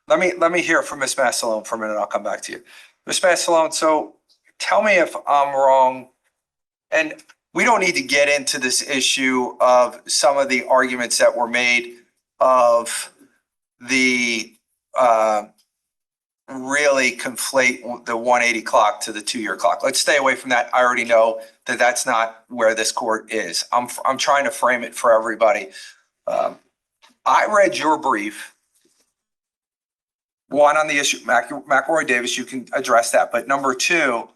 Let me hear from Ms. Massalone for a minute. I'll come back to you. Ms. Massalone, so tell me if I'm wrong, and we don't need to get into this issue of some of the arguments that were made of the really conflate the 180 clock to the 2-year clock. Let's stay away from that. I already know that that's not where this court is. I'm trying to frame it for everybody. I read your brief. One, on the issue, McElroy Davis, you can address that. But number two,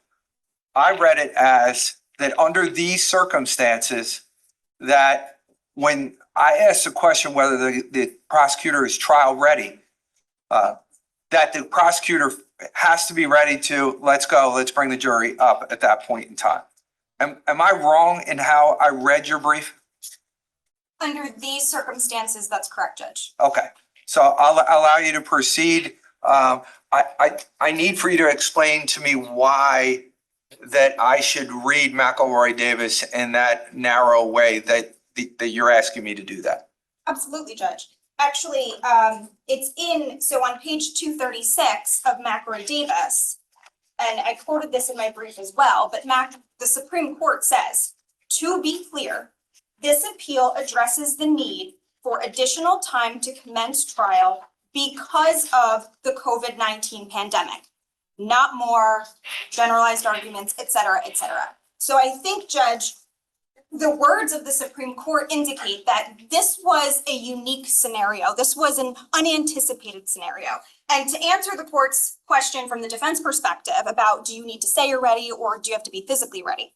I read it as that under these circumstances, that when I asked the question whether the prosecutor is trial ready, that the prosecutor has to be ready to, let's go, let's bring the jury up at that point in time. Am I wrong in how I read your brief? Under these circumstances, that's correct, Judge. Okay, so I'll allow you to proceed. I need for you to explain to me why that I should read McElroy Davis in that narrow way that you're asking me to do that. Absolutely, Judge. Actually, so on page 236 of McElroy Davis, and I quoted this in my brief as well, but the Supreme Court says, to be clear, this appeal addresses the need for additional time to commence trial because of the COVID-19 pandemic, not more generalized arguments, et cetera, et cetera. So I think, Judge, the words of the Supreme Court indicate that this was a unique scenario. This was an unanticipated scenario. And to answer the court's question from the defense perspective about, do you need to say you're ready or do you have to be physically ready?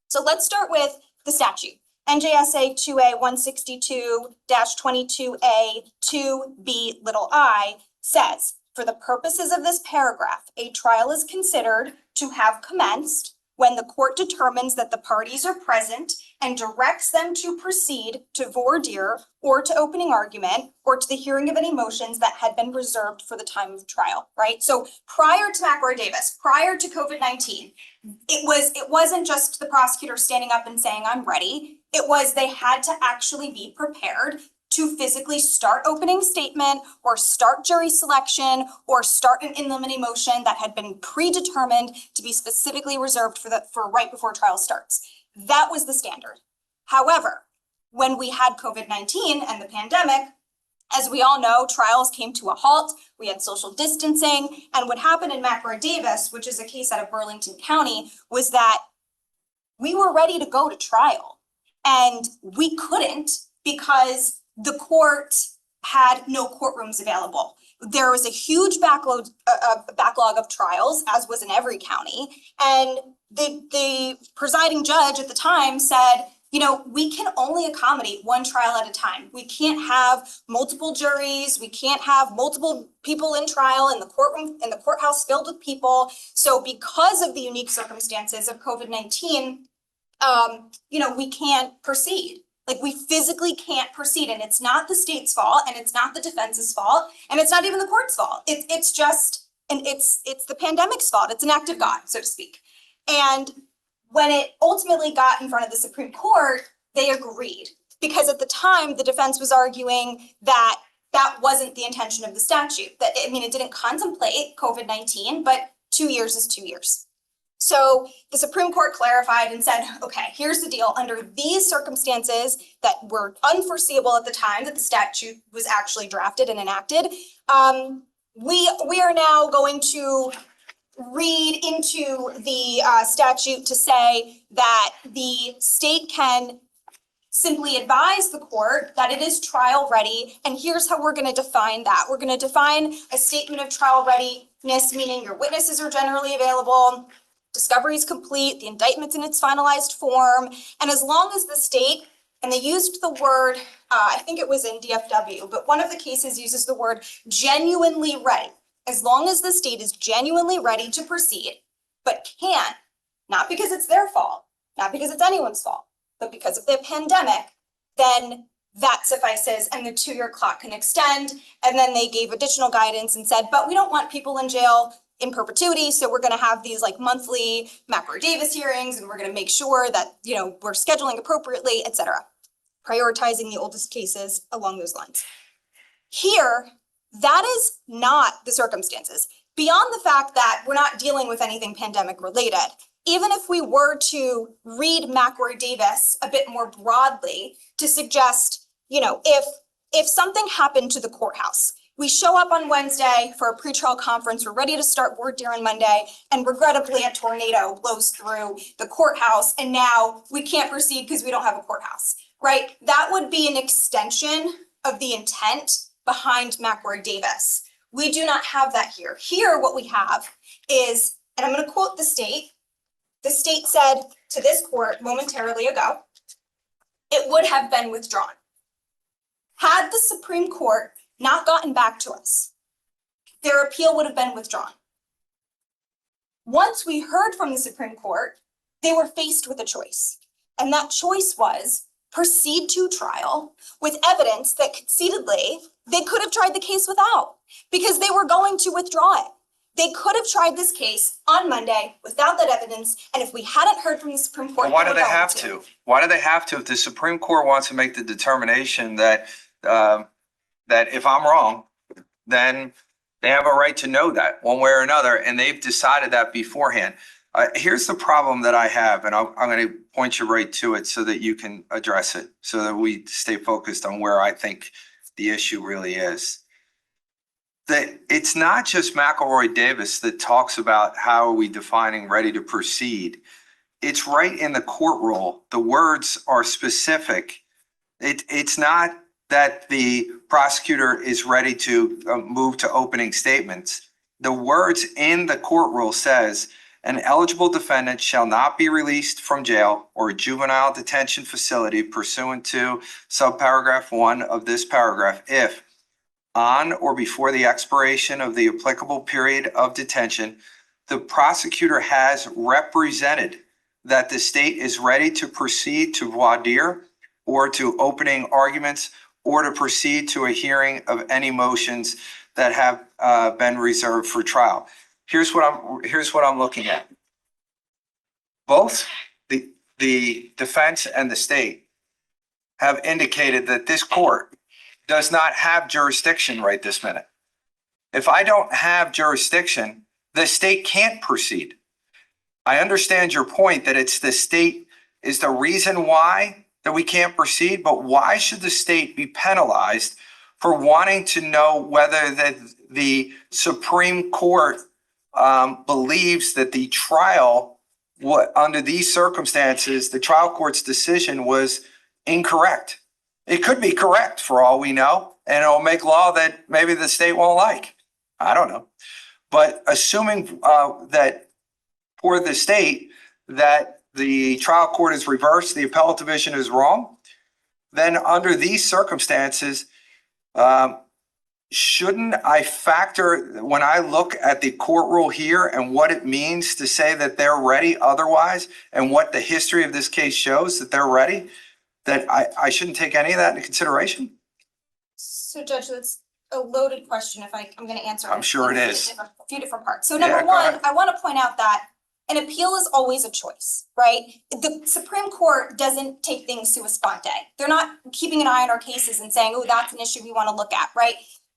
So let's start with the statute. NJSA 2A 162-22A 2B(i) says, for the purposes of this paragraph, a trial is considered to have commenced when the court determines that the parties are present and directs them to proceed to voir dire or to opening argument or to the hearing of any motions that had been reserved for the time of trial, right? So prior to McElroy Davis, prior to COVID-19, it wasn't just the prosecutor standing up and saying, I'm ready. It was they had to actually be prepared to physically start opening statement or start jury selection or start an in limine motion that had been predetermined to be specifically reserved for right before trial starts. That was the standard. However, when we had COVID-19 and the pandemic, as we all know, trials came to a halt. We had social distancing. And what happened in McElroy Davis, which is a case out of Burlington County, was that we were ready to go to trial. And we couldn't because the court had no courtrooms available. There was a huge backlog of trials, as was in every county. And the presiding judge at the time said, you know, we can only accommodate one trial at a time. We can't have multiple juries. We can't have multiple people in trial in the courtroom, in the courthouse filled with people. So because of the unique circumstances of COVID-19, we can't proceed. Like, we physically can't proceed, and it's not the state's fault, and it's not the defense's fault, and it's not even the court's fault. It's just, and it's the pandemic's fault. It's an act of God, so to speak. And when it ultimately got in front of the Supreme Court, they agreed, because at the time the defense was arguing that that wasn't the intention of the statute. That, I mean, it didn't contemplate COVID-19, but 2 years is 2 years. So the Supreme Court clarified and said, okay, here's the deal. Under these circumstances that were unforeseeable at the time that the statute was actually drafted and enacted, we are now going to read into the statute to say that the state can simply advise the court that it is trial ready. And here's how we're going to define that. We're going to define a statement of trial readiness, meaning your witnesses are generally available, discovery is complete, the indictment's in its finalized form, and as long as the state, and they used the word, I think it was in DFW, but one of the cases uses the word genuinely ready. As long as the state is genuinely ready to proceed, but can't, not because it's their fault, not because it's anyone's fault, but because of the pandemic, then that suffices and the 2-year clock can extend. And then they gave additional guidance and said, but we don't want people in jail in perpetuity. So we're going to have these like monthly McElroy Davis hearings, and we're going to make sure that, we're scheduling appropriately, et cetera, prioritizing the oldest cases along those lines. Here, That is not the circumstances. Beyond the fact that we're not dealing with anything pandemic related, even if we were to read McElroy Davis a bit more broadly to suggest, if something happened to the courthouse, we show up on Wednesday for a pretrial conference, we're ready to start voir dire on Monday, and regrettably a tornado blows through the courthouse, and now we can't proceed because we don't have a courthouse, right? That would be an extension of the intent behind McElroy Davis. We do not have that here. Here, what we have is, and I'm going to quote the state said to this court momentarily ago, it would have been withdrawn. Had the Supreme Court not gotten back to us, their appeal would have been withdrawn. Once we heard from the Supreme Court, they were faced with a choice. And that choice was proceed to trial with evidence that concededly they could have tried the case without, because they were going to withdraw it. They could have tried this case on Monday without that evidence, and if we hadn't heard from the Supreme Court, why do they have to? Why do they have to? If the Supreme Court wants to make the determination that if I'm wrong, then they have a right to know that one way or another, and they've decided that beforehand. Here's the problem that I have, and I'm going to point you right to it so that you can address it, so that we stay focused on where I think the issue really is. That it's not just McElroy Davis that talks about how are we defining ready to proceed. It's right in the court rule. The words are specific. It's not that the prosecutor is ready to move to opening statements. The words in the court rule says, an eligible defendant shall not be released from jail or juvenile detention facility pursuant to subparagraph 1 of this paragraph if on or before the expiration of the applicable period of detention, the prosecutor has represented that the state is ready to proceed to voir dire or to opening arguments or to proceed to a hearing of any motions that have been reserved for trial. Here's what I'm looking at. Both the defense and the state have indicated that this court does not have jurisdiction right this minute. If I don't have jurisdiction, the state can't proceed. I understand your point that it's the state is the reason why that we can't proceed, but why should the state be penalized for wanting to know whether the Supreme Court believes that the trial, under these circumstances, the trial court's decision was incorrect? It could be correct for all we know, and it'll make law that maybe the state won't like. I don't know. But assuming that for the state that the trial court is reversed, the appellate division is wrong, then under these circumstances, shouldn't I factor, when I look at the court rule here and what it means to say that they're ready otherwise, and what the history of this case shows that they're ready, that I shouldn't take any of that into consideration? So Judge, that's a loaded question if I'm going to answer. I'm sure it is. A few different parts. So number one, I want to point out that an appeal is always a choice, right? The Supreme Court doesn't take things sua sponte. They're not keeping an eye on our cases and saying, oh, that's an issue we want to look at, right?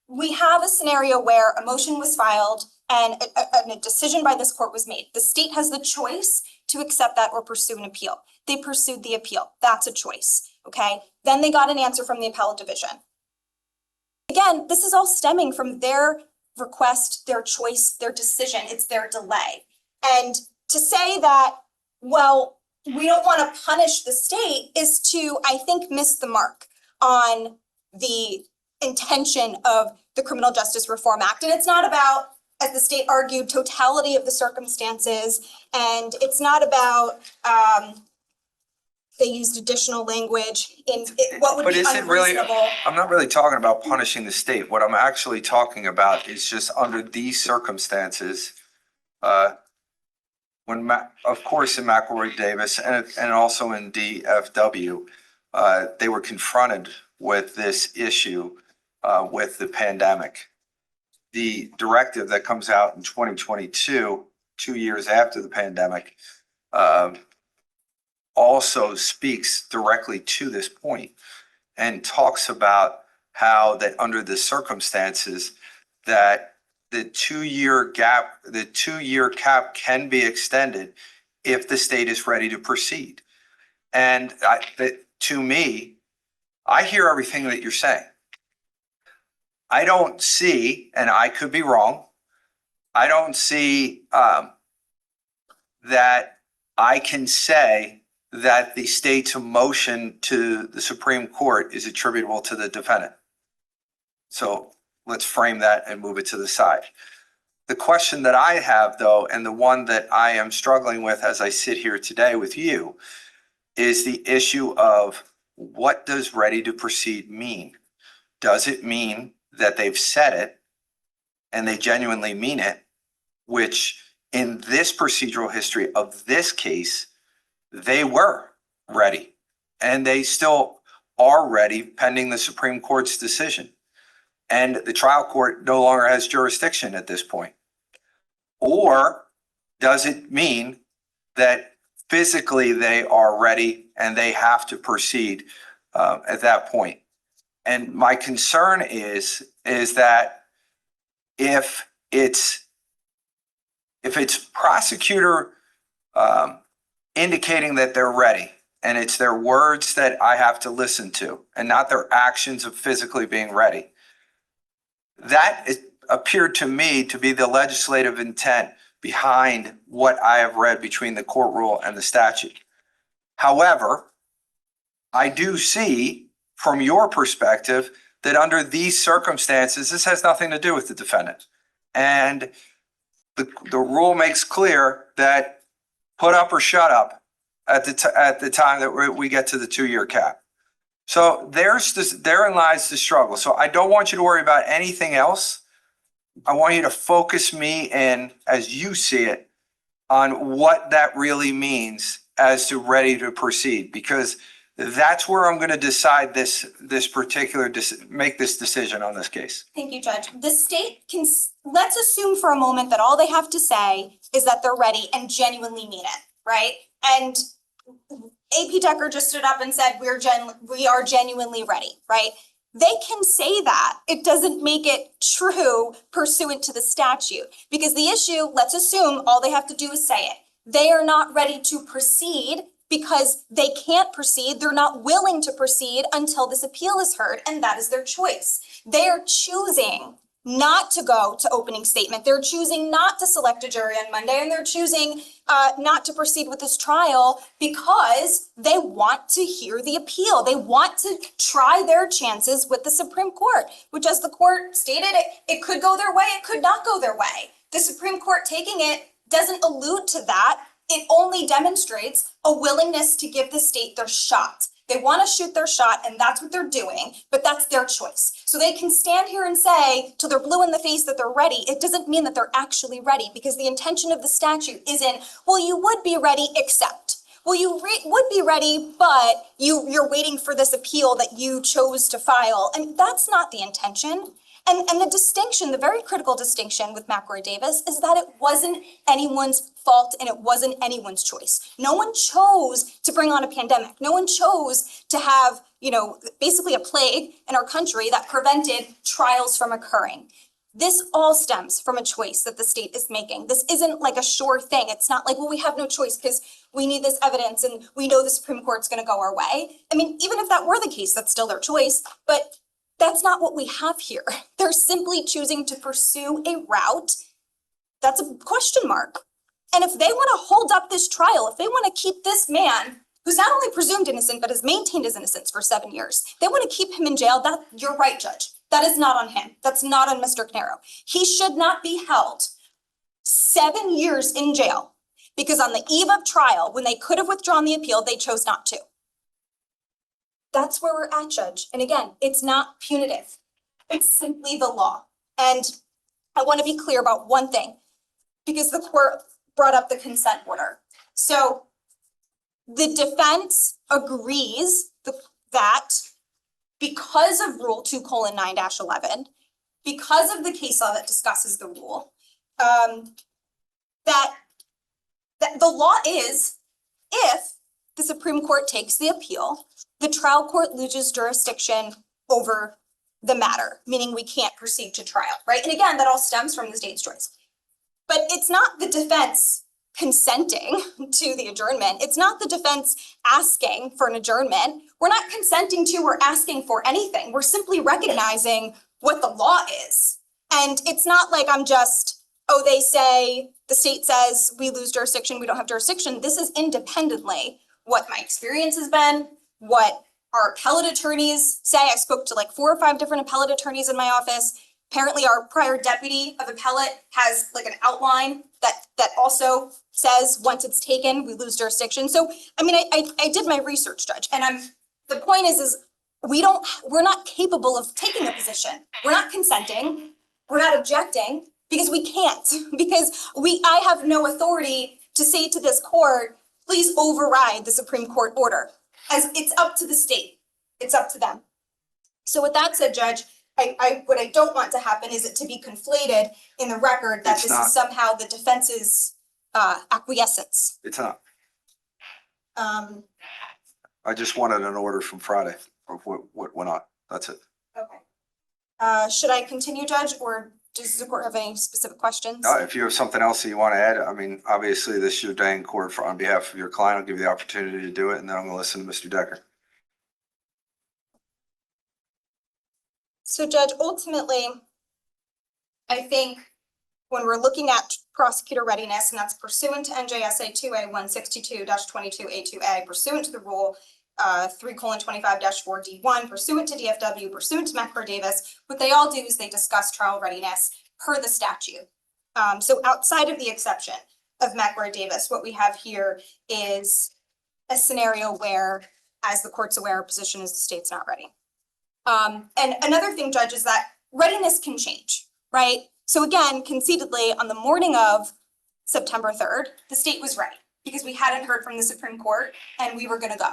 We have a scenario where a motion was filed and a decision by this court was made. The state has the choice to accept that or pursue an appeal. They pursued the appeal. That's a choice, okay? Then they got an answer from the appellate division. Again, this is all stemming from their request, their choice, their decision. It's their delay. And to say that, well, we don't want to punish the state is to, I think, miss the mark on the intention of the Criminal Justice Reform Act. And it's not about, as the state argued, totality of the circumstances. And it's not about, they used additional language in what would be unreasonable. I'm not really talking about punishing the state. What I'm actually talking about is just under these circumstances, when, of course, in McElroy Davis and also in DFW, they were confronted with this issue with the pandemic. The directive that comes out in 2022, 2 years after the pandemic, also speaks directly to this point and talks about how that under the circumstances that the 2-year gap, the 2-year cap can be extended if the state is ready to proceed. And to me, I hear everything that you're saying. I don't see, and I could be wrong, I don't see that I can say that the state's motion to the Supreme Court is attributable to the defendant. So let's frame that and move it to the side. The question that I have, though, and the one that I am struggling with as I sit here today with you, is the issue of what does ready to proceed mean? Does it mean that they've said it and they genuinely mean it, which in this procedural history of this case, they were ready and they still are ready pending the Supreme Court's decision. And the trial court no longer has jurisdiction at this point. Or does it mean that physically they are ready and they have to proceed at that point? And my concern is that if it's prosecutor indicating that they're ready and it's their words that I have to listen to and not their actions of physically being ready, that appeared to me to be the legislative intent behind what I have read between the court rule and the statute. However, I do see from your perspective that under these circumstances, this has nothing to do with the defendant. And the rule makes clear that put up or shut up at the time that we get to the 2-year cap. So therein lies the struggle. So I don't want you to worry about anything else. I want you to focus me in, as you see it, on what that really means as to ready to proceed, because that's where I'm going to decide make this decision on this case. Thank you, Judge. The state can, let's assume for a moment that all they have to say is that they're ready and genuinely mean it, right? And AP Decker just stood up and said, we are genuinely ready, right? They can say that. It doesn't make it true pursuant to the statute, because the issue, let's assume all they have to do is say it. They are not ready to proceed because they can't proceed. They're not willing to proceed until this appeal is heard, and that is their choice. They are choosing not to go to opening statement. They're choosing not to select a jury on Monday, and they're choosing not to proceed with this trial because they want to hear the appeal. They want to try their chances with the Supreme Court, which, as the court stated, it could go their way, it could not go their way. The Supreme Court taking it doesn't allude to that. It only demonstrates a willingness to give the state their shot. They want to shoot their shot, and that's what they're doing, but that's their choice. So they can stand here and say till they're blue in the face that they're ready. It doesn't mean that they're actually ready, because the intention of the statute isn't, well, you would be ready, except. Well, you would be ready, but you're waiting for this appeal that you chose to file. And that's not the intention. And the distinction, the very critical distinction with McElroy Davis, is that it wasn't anyone's fault and it wasn't anyone's choice. No one chose to bring on a pandemic. No one chose to have, basically a plague in our country that prevented trials from occurring. This all stems from a choice that the state is making. This isn't like a sure thing. It's not like, well, we have no choice because we need this evidence and we know the Supreme Court's going to go our way. I mean, even if that were the case, that's still their choice. But that's not what we have here. They're simply choosing to pursue a route that's a question mark. And if they want to hold up this trial, if they want to keep this man, who's not only presumed innocent, but has maintained his innocence for 7 years, they want to keep him in jail, you're right, Judge. That is not on him. That's not on Mr. Caneiro. He should not be held 7 years in jail because on the eve of trial, when they could have withdrawn the appeal, they chose not to. That's where we're at, Judge. And again, it's not punitive. It's simply the law. And I want to be clear about one thing, because the court brought up the consent order. So the defense agrees that because of Rule 2:9-11, because of the case law that discusses the rule, that the law is, if the Supreme Court takes the appeal, the trial court loses jurisdiction over the matter, meaning we can't proceed to trial, right? And again, that all stems from the state's choice. But it's not the defense consenting to the adjournment. It's not the defense asking for an adjournment. We're not consenting to or asking for anything. We're simply recognizing what the law is. And it's not like I'm just, oh, they say, the state says we lose jurisdiction, we don't have jurisdiction. This is independently what my experience has been, what our appellate attorneys say. I spoke to like 4 or 5 different appellate attorneys in my office. Apparently our prior deputy of appellate has like an outline that also says once it's taken, we lose jurisdiction. So, I mean, I did my research, Judge, and the point is we're not capable of taking a position. We're not consenting, we're not objecting because we can't, because I have no authority to say to this court, please override the Supreme Court order, as it's up to the state. It's up to them. So with that said, Judge, what I don't want to happen is it to be conflated in the record that this is somehow the defense's acquiescence. It's not. I just wanted an order from Friday of what went on. That's it. Okay. Should I continue, Judge, or does the court have any specific questions? If you have something else that you want to add, I mean, obviously this is your day in court on behalf of your client. I'll give you the opportunity to do it, and then I'm going to listen to Mr. Decker. So, Judge, ultimately, I think when we're looking at prosecutor readiness, and that's pursuant to NJSA 2A 162-22A2A, pursuant to the rule 3:25-4D1, pursuant to DFW, pursuant to McCord-Davis, what they all do is they discuss trial readiness per the statute. So outside of the exception of McCord-Davis, what we have here is a scenario where, as the court's aware, our position is the state's not ready. And another thing, Judge, is that readiness can change, right? So again, conceitedly, on the morning of September 3rd, the state was ready because we hadn't heard from the Supreme Court and we were going to go.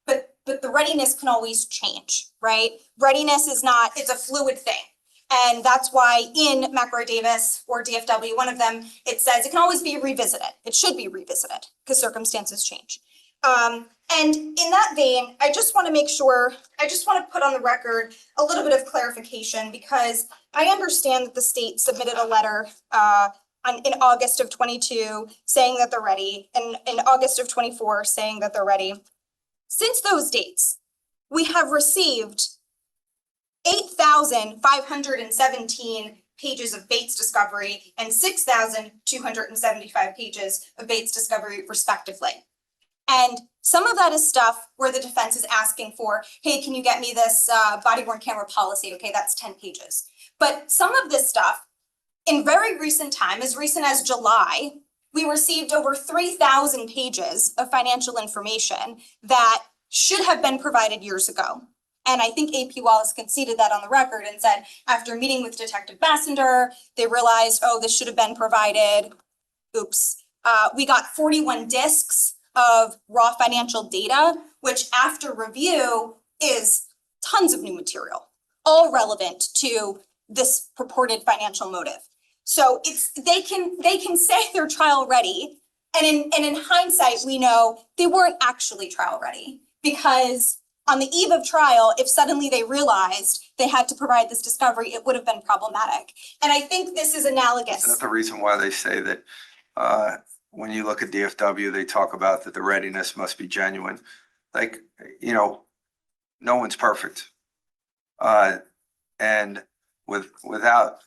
But the readiness can always change, right? Readiness is not, it's a fluid thing. And that's why in McCord-Davis or DFW, one of them, it says it can always be revisited. It should be revisited because circumstances change. And in that vein, I just want to make sure, I just want to put on the record a little bit of clarification because I understand that the state submitted a letter in August of 22 saying that they're ready, and in August of 24 saying that they're ready. Since those dates, we have received 8,517 pages of Bates discovery and 6,275 pages of Bates discovery respectively. And some of that is stuff where the defense is asking for, hey, can you get me this body worn camera policy? Okay, that's 10 pages. But some of this stuff, in very recent time, as recent as July, we received over 3,000 pages of financial information that should have been provided years ago. And I think AP Wallace conceded that on the record and said, after meeting with Detective Bassender, they realized, oh, this should have been provided. Oops. We got 41 discs of raw financial data, which after review is tons of new material, all relevant to this purported financial motive. So they can say they're trial ready, and in hindsight, we know they weren't actually trial ready because on the eve of trial, if suddenly they realized they had to provide this discovery, it would have been problematic. And I think this is analogous. That's the reason why they say that when you look at DFW, they talk about that the readiness must be genuine. Like, you know, no one's perfect. And without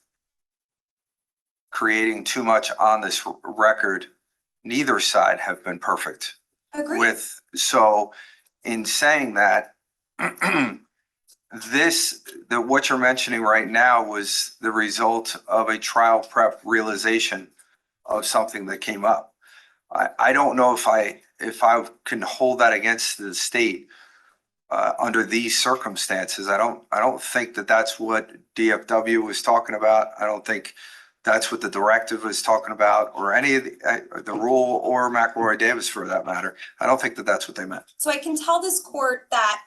creating too much on this record, neither side have been perfect. Agreed. So in saying that, what you're mentioning right now was the result of a trial prep realization of something that came up. I don't know if I can hold that against the state under these circumstances. I don't think that that's what DFW was talking about. I don't think that's what the directive was talking about, or any of the rule, or McElroy-Davis for that matter. I don't think that that's what they meant. So I can tell this court that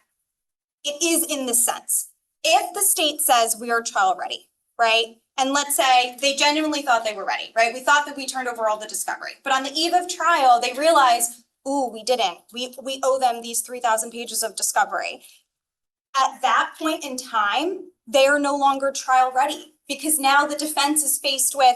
it is in this sense. If the state says we are trial ready, right? And let's say they genuinely thought they were ready, right? We thought that we turned over all the discovery, but on the eve of trial, they realized, ooh, we didn't. We owe them these 3,000 pages of discovery. At that point in time, they are no longer trial ready because now the defense is faced with,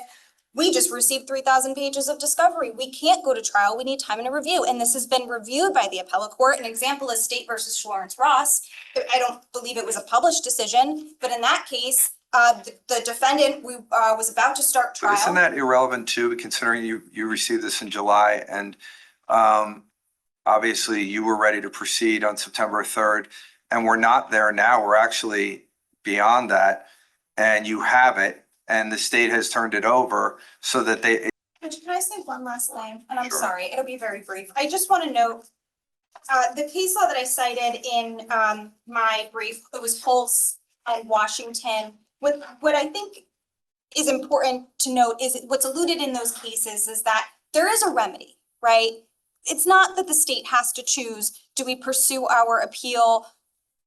we just received 3,000 pages of discovery. We can't go to trial. We need time to review. And this has been reviewed by the appellate court. An example is State versus Florence Ross. I don't believe it was a published decision, but in that case, the defendant was about to start But isn't trial. that irrelevant too, considering you received this in July and obviously you were ready to proceed on September 3rd and we're not there now. We're actually beyond that and you have it and the state has turned it over so that they. Can I say one last thing? And I'm Sure. sorry, it'll be very brief. I just want to note the case law that I cited in my brief, it was Pulse and Washington. What I think is important to note is what's alluded in those cases is that there is a remedy, right? It's not that the state has to choose, do we pursue our appeal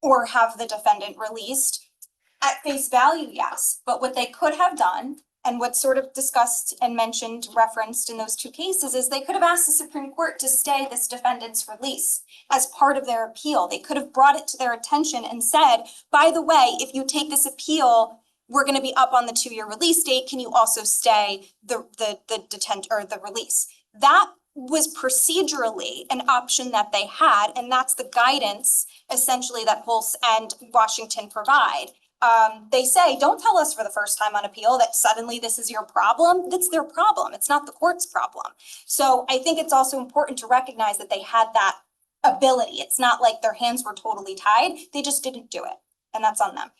or have the defendant released? At face value, yes, but what they could have done and what's sort of discussed and mentioned, referenced in those two cases is they could have asked the Supreme Court to stay this defendant's release as part of their appeal. They could have brought it to their attention and said, by the way, if you take this appeal, we're going to be up on the 2-year release date. Can you also stay the detent or the release? That was procedurally an option that they had, and that's the guidance essentially that Pulse and Washington provide. They say, don't tell us for the first time on appeal that suddenly this is your problem. That's their problem. It's not the court's problem. So I think it's also important to recognize that they had that ability. It's not like their hands were totally tied. They just didn't do it. And that's on them.